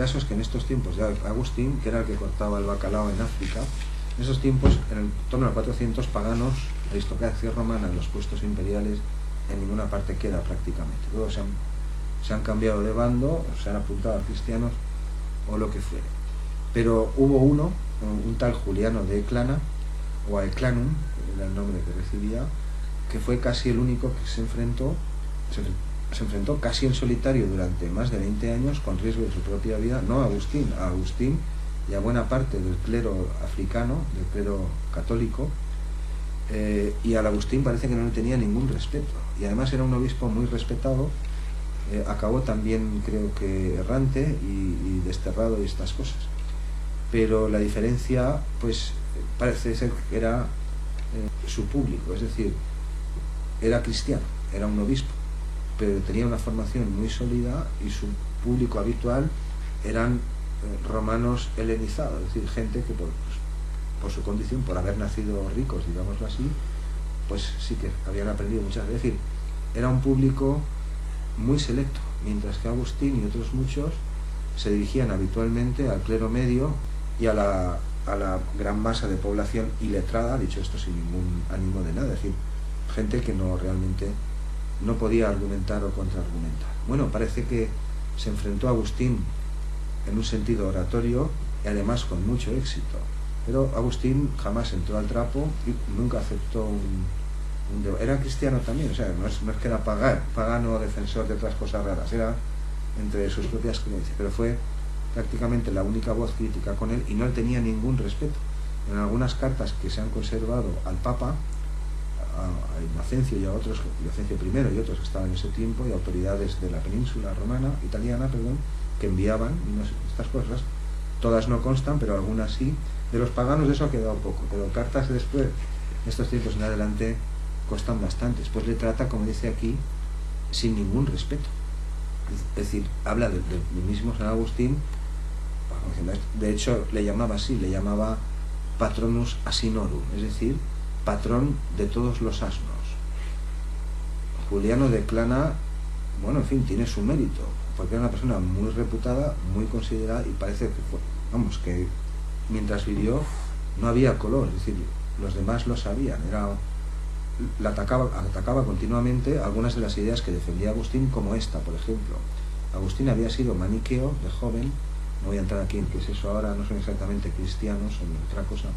caso es que en estos tiempos de Agustín, que era el que cortaba el bacalao en África, en esos tiempos, en torno al 400, paganos, aristocracia romana en los puestos imperiales, en ninguna parte queda prácticamente. Luego se han cambiado de bando, se han apuntado a cristianos o lo que fuere. Pero hubo uno, un tal Juliano de Eclana, o Aeclanum, era el nombre que recibía, que fue casi el único que se enfrentó casi en solitario durante más de 20 años, con riesgo de su propia vida, no a Agustín y a buena parte del clero africano, del clero católico, y al Agustín parece que no le tenía ningún respeto, y además era un obispo muy respetado. Acabó también, creo que errante y desterrado y estas cosas, pero la diferencia, pues parece ser que era su público, es decir, era cristiano, era un obispo, pero tenía una formación muy sólida, y su público habitual eran romanos helenizados, es decir, gente que por su condición, por haber nacido ricos, digámoslo así, pues sí que habían aprendido muchas veces. Es decir, era un público muy selecto, mientras que Agustín y otros muchos se dirigían habitualmente al clero medio y a la gran masa de población iletrada, dicho esto sin ningún ánimo de nada, es decir, gente que realmente no podía argumentar o contraargumentar. Bueno, parece que se enfrentó a Agustín en un sentido oratorio y además con mucho éxito, pero Agustín jamás entró al trapo y nunca aceptó era cristiano también, o sea, no es que era pagano o defensor de otras cosas raras, era entre sus propias creencias, pero fue prácticamente la única voz crítica con él, y no tenía ningún respeto. En algunas cartas que se han conservado al Papa, a Inocencio y a otros, Inocencio I y otros que estaban en ese tiempo, y autoridades de la península italiana, que enviaban, y no sé, estas cosas, todas no constan, pero algunas sí. De los paganos de eso ha quedado poco, pero cartas después, estos tiempos en adelante, constan bastantes. Pues le trata, como dice aquí, sin ningún respeto. Es decir, habla del mismo San Agustín, de hecho le llamaba así, le llamaba patronus asinorum, es decir, patrón de todos los asnos. Juliano de Eclana, bueno, en fin, tiene su mérito, porque era una persona muy reputada, muy considerada, y parece que que mientras vivió no había color, es decir, los demás lo sabían, atacaba continuamente algunas de las ideas que defendía Agustín, como esta, por ejemplo. Agustín había sido maniqueo de joven, no voy a entrar aquí en qué es eso ahora, no son exactamente cristianos, son otra cosa,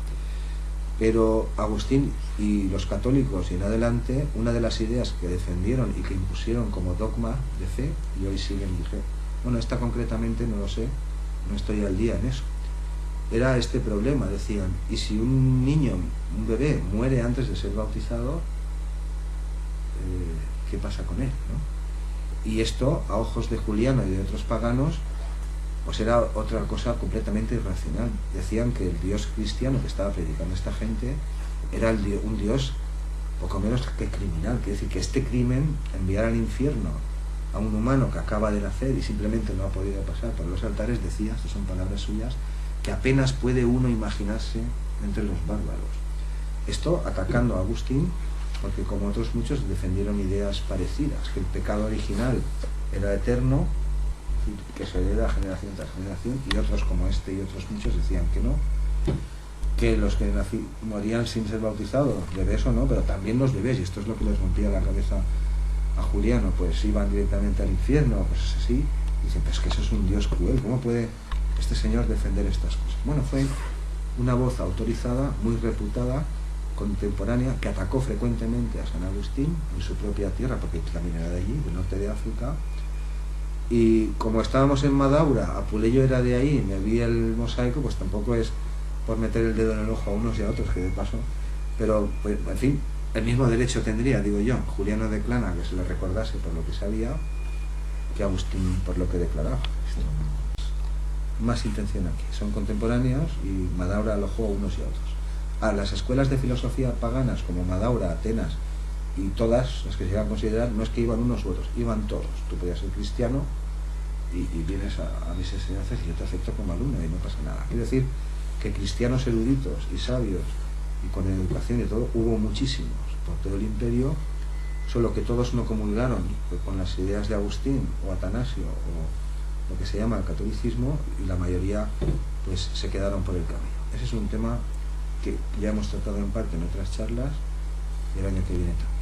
pero Agustín y los católicos y en adelante, una de las ideas que defendieron y que impusieron como dogma de fe, y hoy siguen vigentes, bueno, esta concretamente no lo sé, no estoy al día en eso, era este problema, decían, y si un niño, un bebé, muere antes de ser bautizado, ¿qué pasa con él, no? Y esto, a ojos de Juliano y de otros paganos, pues era otra cosa completamente irracional. Decían que el Dios cristiano que estaba predicando esta gente era un Dios poco menos que criminal, quiere decir que este crimen, enviar al infierno a un humano que acaba de nacer y simplemente no ha podido pasar por los altares, decía, estas son palabras suyas, que apenas puede uno imaginarse entre los bárbaros. Esto atacando a Agustín, porque como otros muchos defendieron ideas parecidas, que el pecado original era eterno, que se hereda generación tras generación, y otros como este y otros muchos decían que no, que los que morían sin ser bautizados, bebés o no, pero también los bebés, y esto es lo que les rompía la cabeza a Juliano, pues iban directamente al infierno, pues así. Dicen, pues que eso es un Dios cruel, ¿cómo puede este señor defender estas cosas? Bueno, fue una voz autorizada, muy reputada, contemporánea, que atacó frecuentemente a San Agustín en su propia tierra, porque también era de allí, del norte de África. Y como estábamos en Madaura, Apuleyo era de ahí, me vi el mosaico, pues tampoco es por meter el dedo en el ojo a unos y a otros, que de paso, pero pues, en fin, el mismo derecho tendría, digo yo, Juliano de Eclana, que se le recordase por lo que sabía, que Agustín por lo que declaraba. Más intención aquí, son contemporáneos y Madaura alojó a unos y a otros. A las escuelas de filosofía paganas como Madaura, Atenas y todas las que se iban a considerar, no es que iban unos u otros, iban todos. Tú podías ser cristiano y vienes a mis enseñanzas y yo te acepto como alumno y no pasa nada. Quiero decir que cristianos eruditos y sabios y con educación y todo, hubo muchísimos por todo el imperio, solo que todos no comulgaron con las ideas de Agustín o Atanasio lo que se llama el catolicismo, y la mayoría pues se quedaron por el camino. Ese es un tema que ya hemos tratado en parte en otras charlas, y el año que viene también.